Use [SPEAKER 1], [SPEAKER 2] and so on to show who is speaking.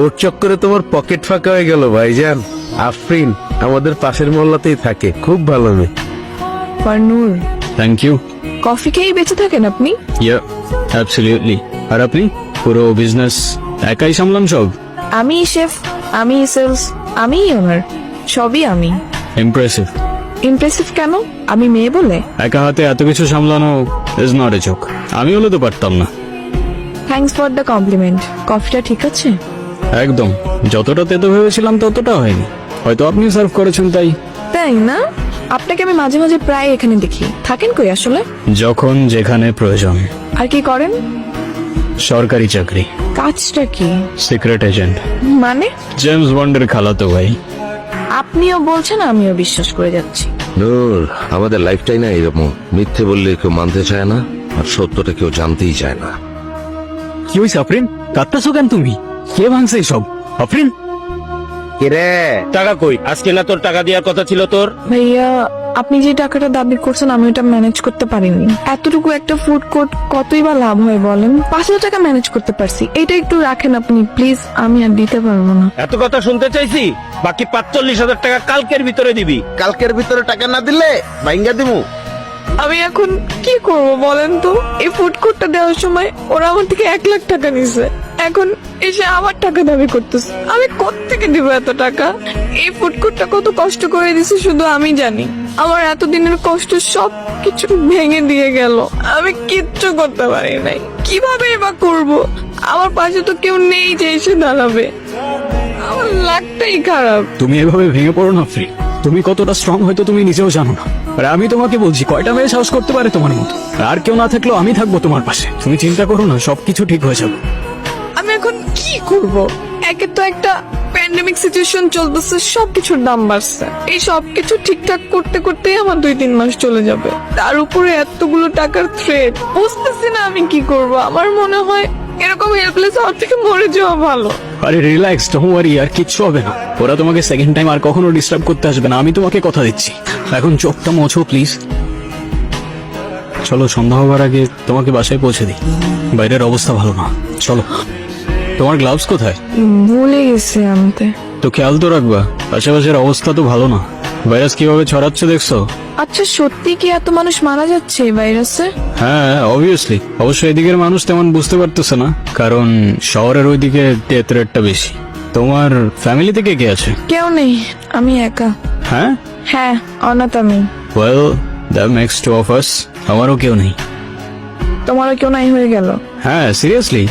[SPEAKER 1] ওর চক্করে তোমার পকেট ফাঁকা হয়ে গেল ভাইজান। আফরিন আমাদের পাশের মহল্লাতেই থাকে, খুব ভালো মেয়ে।
[SPEAKER 2] ফারনুর,
[SPEAKER 3] থ্যাংক ইউ।
[SPEAKER 2] কফি খেয়েই বেঁচে থাকেন আপনি?
[SPEAKER 3] ইয়া অ্যাবসলিউটলি। আর আপনি পুরো বিজনেস একাই সামলান সব?
[SPEAKER 2] আমি শেফ, আমি সেলস, আমি ওনার, সবই আমি।
[SPEAKER 3] ইমপ্রেসিভ।
[SPEAKER 2] ইমপ্রেসিভ কেন? আমি মেয়ে বলে?
[SPEAKER 3] একা হাতে এত কিছু সামলানো ইজ নট এ জোক। আমি হলে তো পারতাম না।
[SPEAKER 2] Thanks for the compliment. কফিটা ঠিক আছে?
[SPEAKER 3] একদম, যতটা তেতো ভেবেছিলাম ততটা হয়নি। হয়তো আপনি সার্ভ করেছেন তাই।
[SPEAKER 2] তাই না? আপনাকে আমি মাঝে মাঝে প্রায় এখানে দেখি। থাকেন কই আসলে?
[SPEAKER 3] যখন যেখানে প্রয়োজন।
[SPEAKER 2] আর কি করেন?
[SPEAKER 3] সরকারি চাকরি,
[SPEAKER 2] কাজটা কি?
[SPEAKER 3] Secret agent.
[SPEAKER 2] মানে?
[SPEAKER 3] জেমস বন্ডের খালাতো ভাই।
[SPEAKER 2] আপনিও বলছেন, আমিও বিশ্বাস করে যাচ্ছি।
[SPEAKER 4] নূর, আমাদের লাইফটাই না এরকম, মিথ্যে বললে কেউ মানতে চায় না, আর সত্যটা কেউ জানতেই চায় না।
[SPEAKER 3] কি হয়েছে আফরিন? কাঁদতেছো কেন তুমি? কে ভাঙছে সব? আফরিন,
[SPEAKER 1] কিরে টাকা কই? আজকে না তোর টাকা দেওয়ার কথা ছিল তোর?
[SPEAKER 2] ভাইয়া, আপনি যে টাকাটা দাবি করছেন আমি ওটা ম্যানেজ করতে পারিনি। এতটুকু একটা ফুড কোর্ট কতই বা লাভ হয় বলেন? 5,000 টাকা ম্যানেজ করতে পারছি। এটা একটু রাখেন আপনি প্লিজ, আমি আর দিতে পারবো না।
[SPEAKER 1] এত কথা শুনতে চাইছি? বাকি 45,000 টাকা কালকের ভিতরে দিবি।
[SPEAKER 5] কালকের ভিতরে টাকা না দিলে ভাঙ্গা দিমু।
[SPEAKER 2] আমি এখন কি করব বলেন তো? এই ফুড কোর্টটা দেওয়ার সময় ওরা আমার থেকে 1,00,000 টাকা নিছে, এখন এসে আমার টাকা দাবি করতেছে। আমি কোত্থেকে দিব এত টাকা? এই ফুড কোর্টটা কত কষ্ট করে দিছে শুধু আমি জানি। আমার এতদিনের কষ্ট সব কিছু ভেঙে দিয়ে গেল। আমি কিচ্ছু করতে পারি নাই। কিভাবে বা করব? আমার পাশে তো কেউ নেই যে এসে দাঁড়াবে। আমার লাগটাই খারাপ।
[SPEAKER 3] তুমি এভাবে ভেঙে পড়ো না আফরিন। তুমি কতটা স্ট্রং হয়তো তুমি নিজেও জানো না। আর আমি তোমাকে বলছি, কয়টা মেয়ে সাহস করতে পারে তোমার মতো? আর কেউ না থাকলেও আমি থাকবো তোমার পাশে। তুমি চিন্তা করো না, সবকিছু ঠিক হয়ে যাবে।
[SPEAKER 2] আমি এখন কি করব? একে তো একটা প্যান্ডেমিক সিচুয়েশন চলতেছে, সবকিছুর দাম বাড়ছে। এই সবকিছু ঠিকঠাক করতে করতেই আমার 2-3 মাস চলে যাবে। তার উপরে এতগুলো টাকার থ্রেট, বুঝতেছি না আমি কি করব। আমার মনে হয় এরকম হেল্পলেস হওয়ার থেকে মরে যাওয়া ভালো।
[SPEAKER 3] আরে রিল্যাক্স, ডোন্ট ওয়ারি, আর কিচ্ছু হবে না। ওরা তোমাকে সেকেন্ড টাইম আর কখনো ডিস্টার্ব করতে আসবে না, আমি তোমাকে কথা দিচ্ছি। এখন চোখটা মোছো প্লিজ। চলো, সন্ধ্যা হবার আগে তোমাকে বাসায় পৌঁছে দিই। বাইরের অবস্থা ভালো না, চলো। তোমার গ্লাভস কোথায়?
[SPEAKER 2] ভুলে গেছি আনতে।
[SPEAKER 3] তো খেয়াল তো রাখবা, আশেপাশের অবস্থা তো ভালো না। ভাইরাস কিভাবে ছড়াচ্ছে দেখছো?
[SPEAKER 2] আচ্ছা, সত্যি কি এত মানুষ মারা যাচ্ছে এই ভাইরাসে?
[SPEAKER 3] হ্যাঁ অবভিয়াসলি। অবশ্য এদিকের মানুষ তেমন বুঝতে পারতেছে না, কারণ শহরের ওইদিকে ডেথ রেটটা বেশি। তোমার ফ্যামিলি থেকে কে আছে?
[SPEAKER 2] কেউ নেই, আমি একা।
[SPEAKER 3] হ্যাঁ
[SPEAKER 2] হ্যাঁ, অনাথ আমি।
[SPEAKER 3] Well, that makes two of us. আমারও কেউ নেই।
[SPEAKER 2] তোমারও কেউ নাই হয়ে গেল?
[SPEAKER 3] হ্যাঁ সিরিয়াসলি।